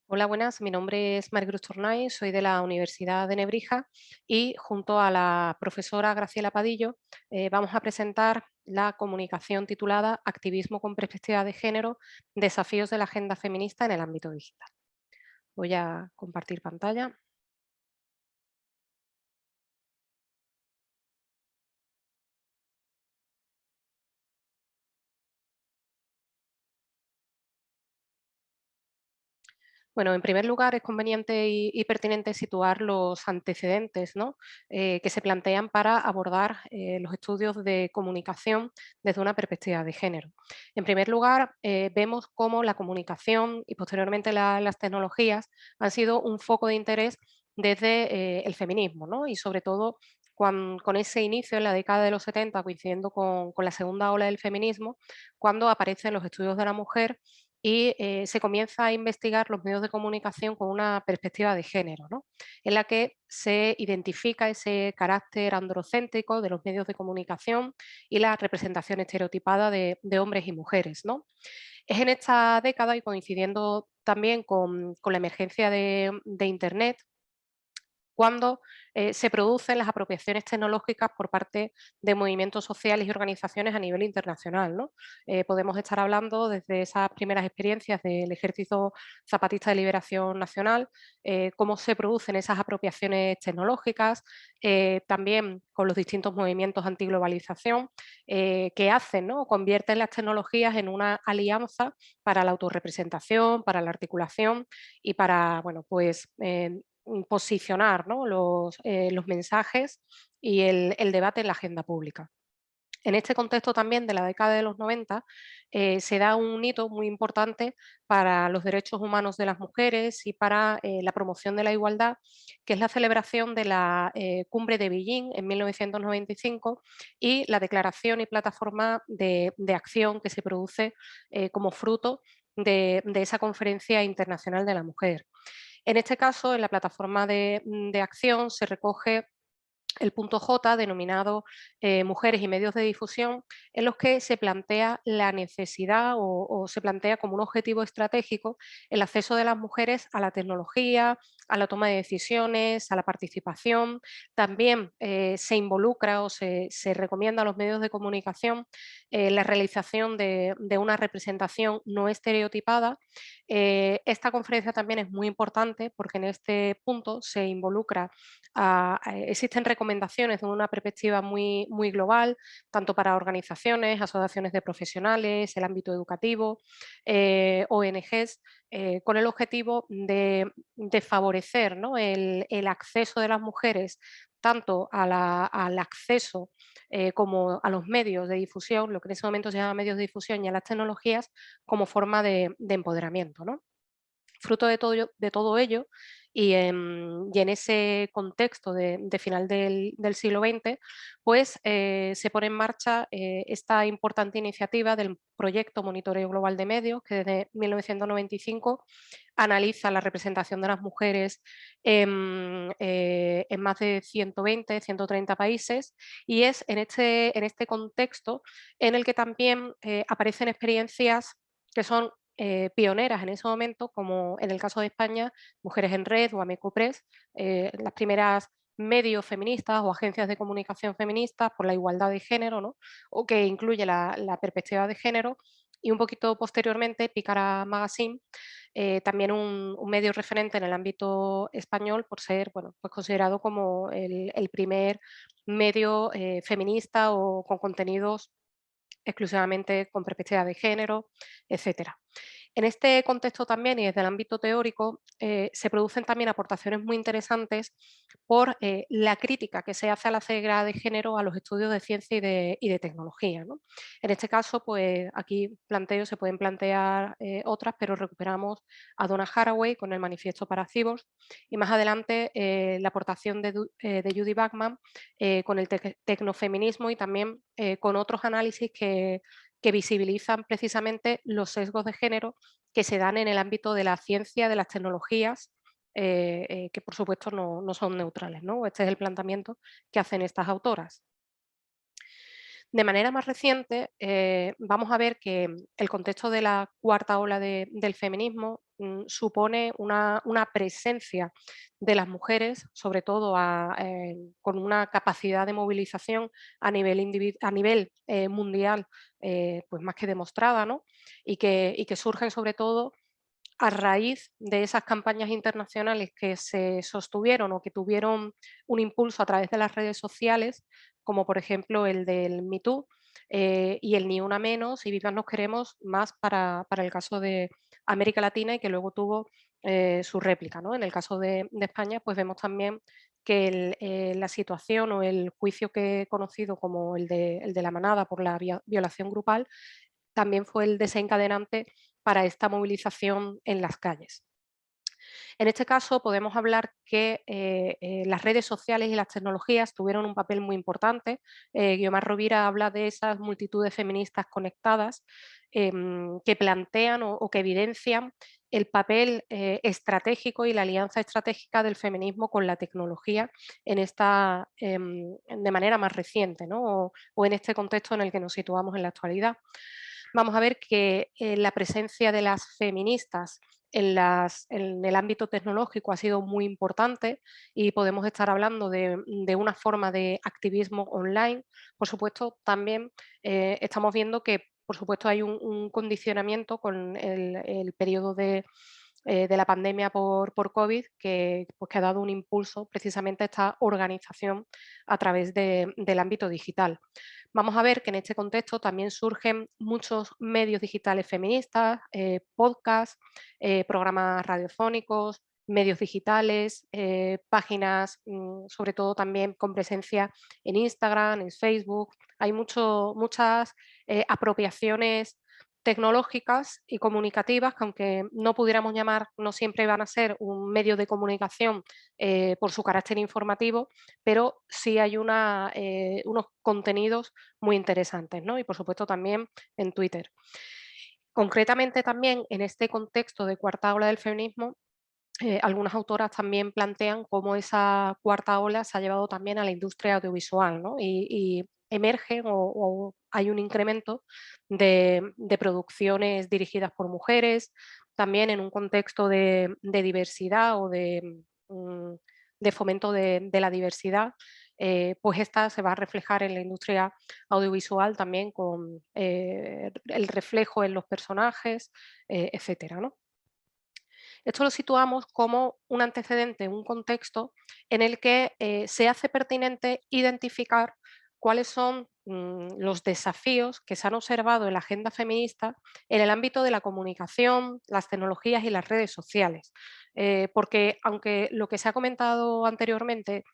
Hola, buenas. Mi nombre es Maricruz Tornay, soy de la Universidad de Nebrija y junto a la profesora Graciela Padillo vamos a presentar la comunicación titulada Activismo con perspectiva de género, desafíos de la agenda feminista en el ámbito digital. Voy a compartir pantalla. Bueno, en primer lugar, es conveniente y pertinente situar los antecedentes, ¿no? Que se plantean para abordar los estudios de comunicación desde una perspectiva de género. En primer lugar, vemos cómo la comunicación y posteriormente las tecnologías han sido un foco de interés desde el feminismo, ¿no? Y sobre todo con ese inicio en la década de los 70, coincidiendo con la segunda ola del feminismo, cuando aparecen los estudios de la mujer y se comienza a investigar los medios de comunicación con una perspectiva de género, ¿no? En la que se identifica ese carácter androcéntrico de los medios de comunicación y la representación estereotipada de hombres y mujeres, ¿no? Es en esta década y coincidiendo también con la emergencia de Internet, cuando se producen las apropiaciones tecnológicas por parte de movimientos sociales y organizaciones a nivel internacional, ¿no? Podemos estar hablando desde esas primeras experiencias del Ejército Zapatista de Liberación Nacional, cómo se producen esas apropiaciones tecnológicas, también con los distintos movimientos antiglobalización, que hacen, ¿no? Convierten las tecnologías en una alianza para la autorrepresentación, para la articulación y para, bueno, pues posicionar, ¿no? Los mensajes y el debate en la agenda pública. En este contexto también de la década de los 90 se da un hito muy importante para los derechos humanos de las mujeres y para la promoción de la igualdad, que es la celebración de la Cumbre de Beijing en 1995 y la declaración y plataforma de acción que se produce como fruto de esa Conferencia Internacional de la Mujer. En este caso, en la plataforma de acción se recoge el punto J, denominado mujeres y medios de difusión, en los que se plantea la necesidad o se plantea como un objetivo estratégico el acceso de las mujeres a la tecnología, a la toma de decisiones, a la participación. También se involucra o se recomienda a los medios de comunicación la realización de una representación no estereotipada. Esta conferencia también es muy importante porque en este punto se involucra existen recomendaciones de una perspectiva muy global, tanto para organizaciones, asociaciones de profesionales, el ámbito educativo, ONGs, con el objetivo de favorecer, ¿no? El acceso de las mujeres tanto al acceso como a los medios de difusión, lo que en ese momento se llama medios de difusión, y a las tecnologías como forma de empoderamiento, ¿no? Fruto de todo ello y en ese contexto de final del siglo XX, pues se pone en marcha esta importante iniciativa del proyecto Monitoreo Global de Medios, que desde 1995 analiza la representación de las mujeres en más de 120, 130 países, y es en este contexto en el que también aparecen experiencias que son pioneras en ese momento, como en el caso de España, Mujeres en Red o Amecopress, las primeras medios feministas o agencias de comunicación feministas por la igualdad de género, ¿no? O que incluye la perspectiva de género, y un poquito posteriormente Pícara Magazine, también un medio referente en el ámbito español por ser, bueno, pues considerado como el primer medio feminista o con contenidos exclusivamente con perspectiva de género, etcétera. En este contexto también y desde el ámbito teórico se producen también aportaciones muy interesantes por la crítica que se hace a la ceguera de género a los estudios de ciencia y de tecnología, ¿no? En este caso, pues aquí se pueden plantear otras, pero recuperamos a Donna Haraway con el Manifiesto para Cibos y más adelante la aportación de Judy Bachmann con el tecnofeminismo y también con otros análisis que visibilizan precisamente los sesgos de género que se dan en el ámbito de la ciencia, de las tecnologías, que por supuesto no son neutrales, ¿no? Este es el planteamiento que hacen estas autoras. De manera más reciente, vamos a ver que el contexto de la cuarta ola del feminismo supone una presencia de las mujeres, sobre todo con una capacidad de movilización a nivel mundial, pues más que demostrada, ¿no? Y que surgen sobre todo a raíz de esas campañas internacionales que se sostuvieron o que tuvieron un impulso a través de las redes sociales, como por ejemplo el del Me Too y el Ni Una Menos y Vivas Nos Queremos, más para el caso de América Latina y que luego tuvo su réplica, ¿no? En el caso de España, pues vemos también que la situación o el juicio que he conocido como el de la manada por la violación grupal también fue el desencadenante para esta movilización en las calles. En este caso podemos hablar que las redes sociales y las tecnologías tuvieron un papel muy importante. Guiomar Rovira habla de esas multitudes feministas conectadas que plantean o que evidencian el papel estratégico y la alianza estratégica del feminismo con la tecnología de manera más reciente, ¿no? O en este contexto en el que nos situamos en la actualidad. Vamos a ver que la presencia de las feministas en el ámbito tecnológico ha sido muy importante y podemos estar hablando de una forma de activismo online. Por supuesto, también estamos viendo que, por supuesto, hay un condicionamiento con el periodo de la pandemia por COVID que ha dado un impulso precisamente a esta organización a través del ámbito digital. Vamos a ver que en este contexto también surgen muchos medios digitales feministas, podcasts, programas radiofónicos, medios digitales, páginas, sobre todo también con presencia en Instagram, en Facebook. Hay muchas apropiaciones tecnológicas y comunicativas que aunque no pudiéramos llamar, no siempre van a ser un medio de comunicación por su carácter informativo, pero sí hay unos contenidos muy interesantes, ¿no? Y por supuesto también en Twitter. Concretamente también en este contexto de cuarta ola del feminismo, algunas autoras también plantean cómo esa cuarta ola se ha llevado también a la industria audiovisual, ¿no? Y emergen o hay un incremento de producciones dirigidas por mujeres, también en un contexto de diversidad o mm, de fomento de la diversidad, pues esta se va a reflejar en la industria audiovisual también con el reflejo en los personajes, etcétera, ¿no? Esto lo situamos como un antecedente, un contexto en el que se hace pertinente identificar cuáles son los desafíos que se han observado en la agenda feminista en el ámbito de la comunicación, las tecnologías y las redes sociales. Porque aunque lo que se ha comentado anteriormente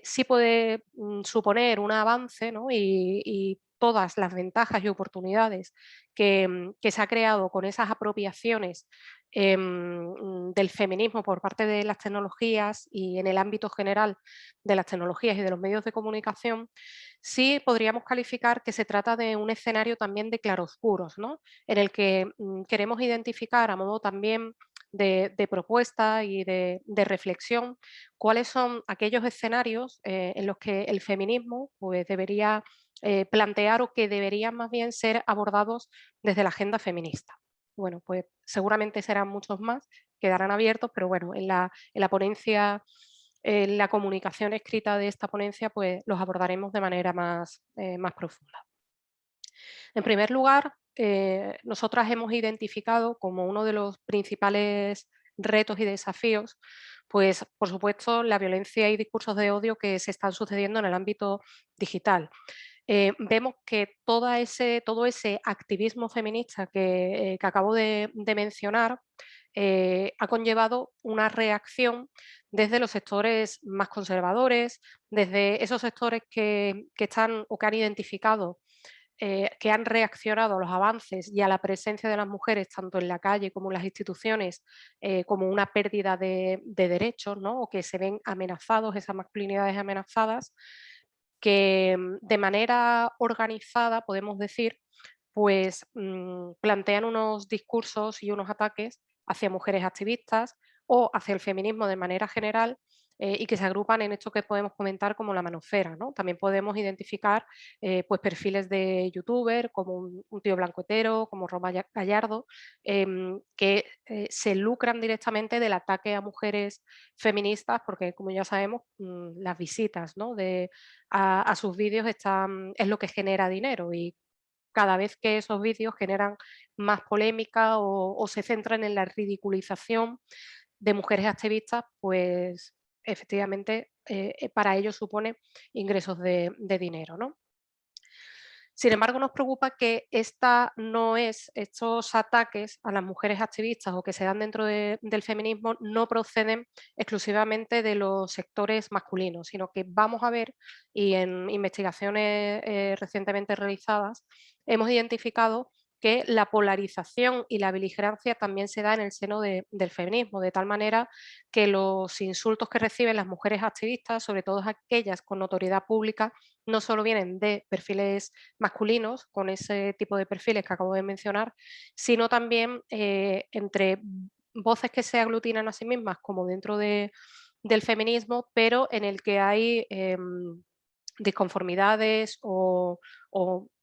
sí puede suponer un avance, ¿no? Y todas las ventajas y oportunidades que se ha creado con esas apropiaciones del feminismo por parte de las tecnologías y en el ámbito general de las tecnologías y de los medios de comunicación, sí podríamos calificar que se trata de un escenario también de claroscuros, ¿no? En el que queremos identificar a modo también de propuesta y de reflexión cuáles son aquellos escenarios en los que el feminismo pues, debería plantear o que deberían más bien ser abordados desde la agenda feminista. Bueno, pues seguramente serán muchos más, quedarán abiertos, pero bueno, en la ponencia, en la comunicación escrita de esta ponencia, pues los abordaremos de manera más profunda. En primer lugar, nosotras hemos identificado como uno de los principales retos y desafíos, pues por supuesto la violencia y discursos de odio que se están sucediendo en el ámbito digital. Vemos que todo ese activismo feminista que acabo de mencionar ha conllevado una reacción desde los sectores más conservadores, desde esos sectores que están o que han identificado que han reaccionado a los avances y a la presencia de las mujeres, tanto en la calle como en las instituciones, como una pérdida de derechos, ¿no? O que se ven amenazados, esas masculinidades amenazadas, que de manera organizada, podemos decir, pues plantean unos discursos y unos ataques hacia mujeres activistas o hacia el feminismo de manera general, y que se agrupan en esto que podemos comentar como la manosfera, ¿no? También podemos identificar pues perfiles de youtuber como un tío blanco hetero, como Roma Gallardo, que se lucran directamente del ataque a mujeres feministas porque, como ya sabemos, las visitas, ¿no?, a sus vídeos es lo que genera dinero, y cada vez que esos vídeos generan más polémica o se centran en la ridiculización de mujeres activistas, pues efectivamente para ellos supone ingresos de dinero, ¿no? Sin embargo, nos preocupa que estos ataques a las mujeres activistas o que se dan dentro del feminismo no proceden exclusivamente de los sectores masculinos, sino que vamos a ver, y en investigaciones recientemente realizadas, hemos identificado que la polarización y la beligerancia también se da en el seno del feminismo, de tal manera que los insultos que reciben las mujeres activistas, sobre todo aquellas con notoriedad pública, no solo vienen de perfiles masculinos, con ese tipo de perfiles que acabo de mencionar, sino también entre voces que se aglutinan a sí mismas como dentro del feminismo, pero en el que hay disconformidades o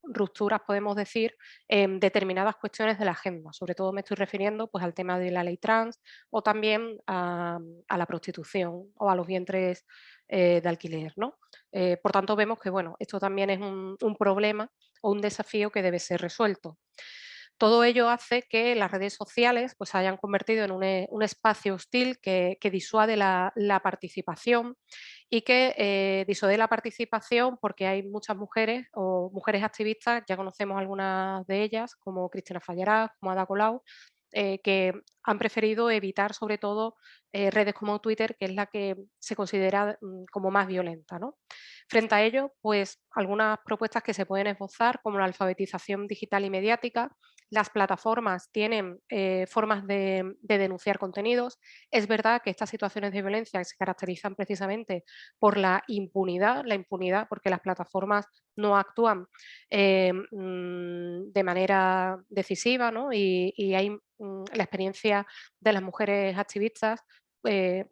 rupturas, podemos decir, en determinadas cuestiones de la agenda. Sobre todo me estoy refiriendo pues, al tema de la ley trans o también a la prostitución o a los vientres de alquiler, ¿no? Por tanto, vemos que bueno, esto también es un problema o un desafío que debe ser resuelto. Todo ello hace que las redes sociales pues, se hayan convertido en un espacio hostil que disuade la participación y que disuade la participación porque hay muchas mujeres o mujeres activistas, ya conocemos algunas de ellas, como Cristina Fallarás, como Ada Colau, que han preferido evitar sobre todo redes como Twitter, que es la que se considera como más violenta, ¿no? Frente a ello, pues algunas propuestas que se pueden esbozar, como la alfabetización digital y mediática. Las plataformas tienen formas de denunciar contenidos. Es verdad que estas situaciones de violencia se caracterizan precisamente por la impunidad porque las plataformas no actúan de manera decisiva, ¿no? Y hay la experiencia de las mujeres activistas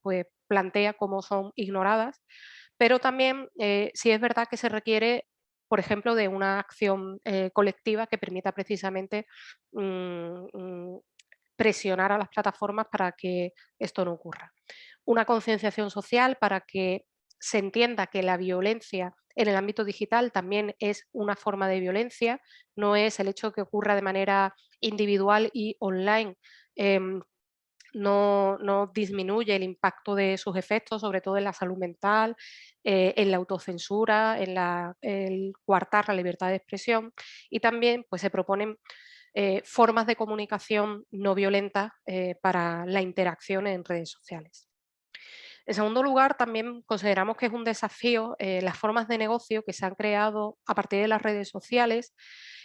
pues plantea cómo son ignoradas, pero también sí es verdad que se requiere, por ejemplo, de una acción colectiva que permita precisamente mm, mm, presionar a las plataformas para que esto no ocurra. Una concienciación social para que se entienda que la violencia en el ámbito digital también es una forma de violencia, no es el hecho que ocurra de manera individual y online. No disminuye el impacto de sus efectos, sobre todo en la salud mental, en la autocensura, en el coartar la libertad de expresión, y también pues, se proponen formas de comunicación no violenta para la interacción en redes sociales. En segundo lugar, también consideramos que es un desafío las formas de negocio que se han creado a partir de las redes sociales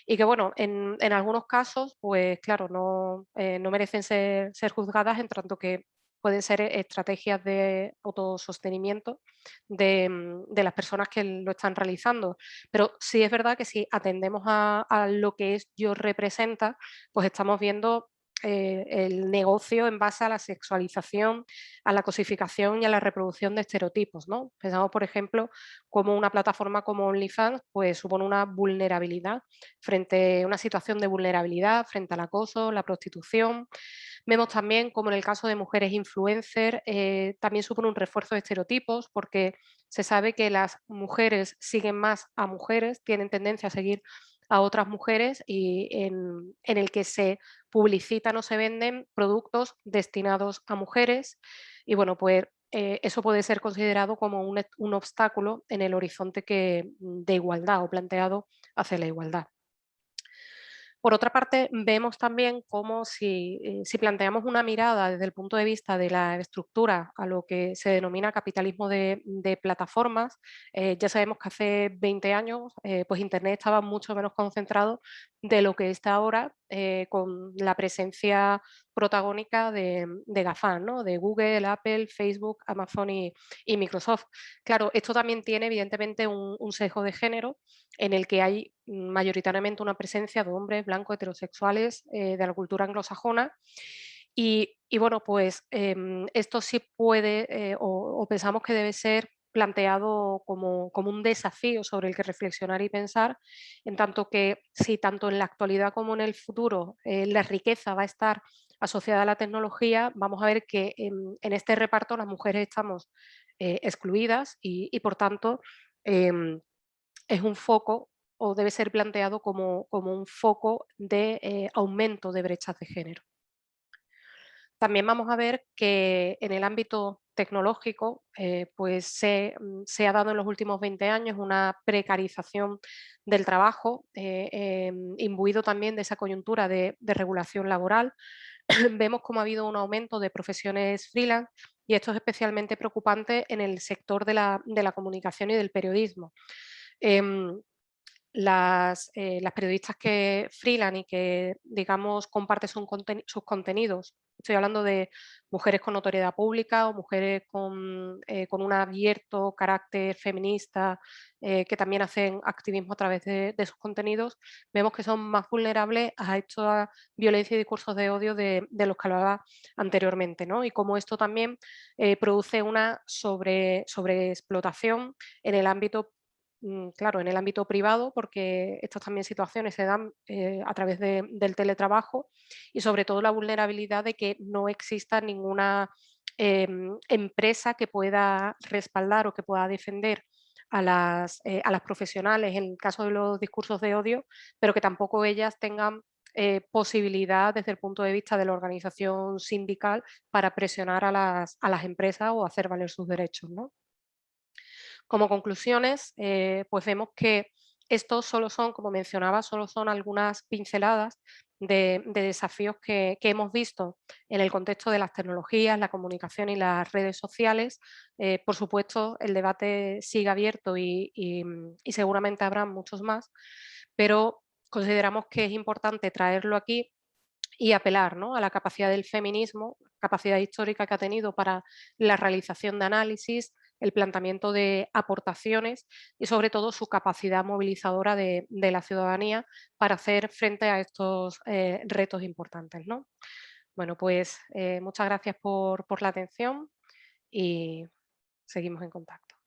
y que, bueno, en algunos casos, pues claro, no merecen ser juzgadas en tanto que pueden ser estrategias de autosostenimiento de las personas que lo están realizando. Pero sí es verdad que si atendemos a lo que ello representa, pues estamos viendo el negocio en base a la sexualización, a la cosificación y a la reproducción de estereotipos, ¿no? Pensamos, por ejemplo, como una plataforma como OnlyFans pues, supone una vulnerabilidad frente a una situación de vulnerabilidad frente al acoso, la prostitución. Vemos también como en el caso de mujeres influencers también supone un refuerzo de estereotipos porque se sabe que las mujeres siguen más a mujeres, tienen tendencia a seguir a otras mujeres y en el que se publicitan o se venden productos destinados a mujeres y bueno, pues eso puede ser considerado como un obstáculo en el horizonte de igualdad o planteado hacia la igualdad. Por otra parte, vemos también cómo si planteamos una mirada desde el punto de vista de la estructura a lo que se denomina capitalismo de plataformas, ya sabemos que hace 20 años pues Internet estaba mucho menos concentrado de lo que está ahora con la presencia protagónica de GAFAM, ¿no? De Google, Apple, Facebook, Amazon y Microsoft. Claro, esto también tiene evidentemente un sesgo de género en el que hay mayoritariamente una presencia de hombres blancos heterosexuales de la cultura anglosajona Y bueno, pues esto sí puede o pensamos que debe ser planteado como un desafío sobre el que reflexionar y pensar, en tanto que si tanto en la actualidad como en el futuro la riqueza va a estar asociada a la tecnología, vamos a ver que en este reparto las mujeres estamos excluidas y por tanto em, es un foco o debe ser planteado como un foco de aumento de brechas de género. También vamos a ver que en el ámbito tecnológico, pues se ha dado en los últimos 20 años una precarización del trabajo, imbuido también de esa coyuntura de regulación laboral. Vemos cómo ha habido un aumento de profesiones freelance y esto es especialmente preocupante en el sector de la comunicación y del periodismo. Em, las periodistas que freelance y que, digamos, comparten sus contenidos, estoy hablando de mujeres con notoriedad pública o mujeres con un abierto carácter feminista, que también hacen activismo a través de sus contenidos, vemos que son más vulnerables a esta violencia y discursos de odio de los que hablaba anteriormente, ¿no? Y cómo esto también produce una sobreexplotación en el ámbito claro, en el ámbito privado, porque estas también situaciones se dan a través del teletrabajo y sobre todo la vulnerabilidad de que no exista ninguna empresa que pueda respaldar o que pueda defender a las profesionales en el caso de los discursos de odio, pero que tampoco ellas tengan posibilidad desde el punto de vista de la organización sindical para presionar a las empresas o hacer valer sus derechos, ¿no? Como conclusiones, pues vemos que estos solo son, como mencionaba, solo son algunas pinceladas de desafíos que hemos visto en el contexto de las tecnologías, la comunicación y las redes sociales. Por supuesto, el debate sigue abierto y seguramente habrá muchos más, pero consideramos que es importante traerlo aquí y apelar, ¿no?, a la capacidad del feminismo, capacidad histórica que ha tenido para la realización de análisis, el planteamiento de aportaciones y sobre todo su capacidad movilizadora de la ciudadanía para hacer frente a estos retos importantes, ¿no? Bueno, pues muchas gracias por la atención y seguimos en contacto.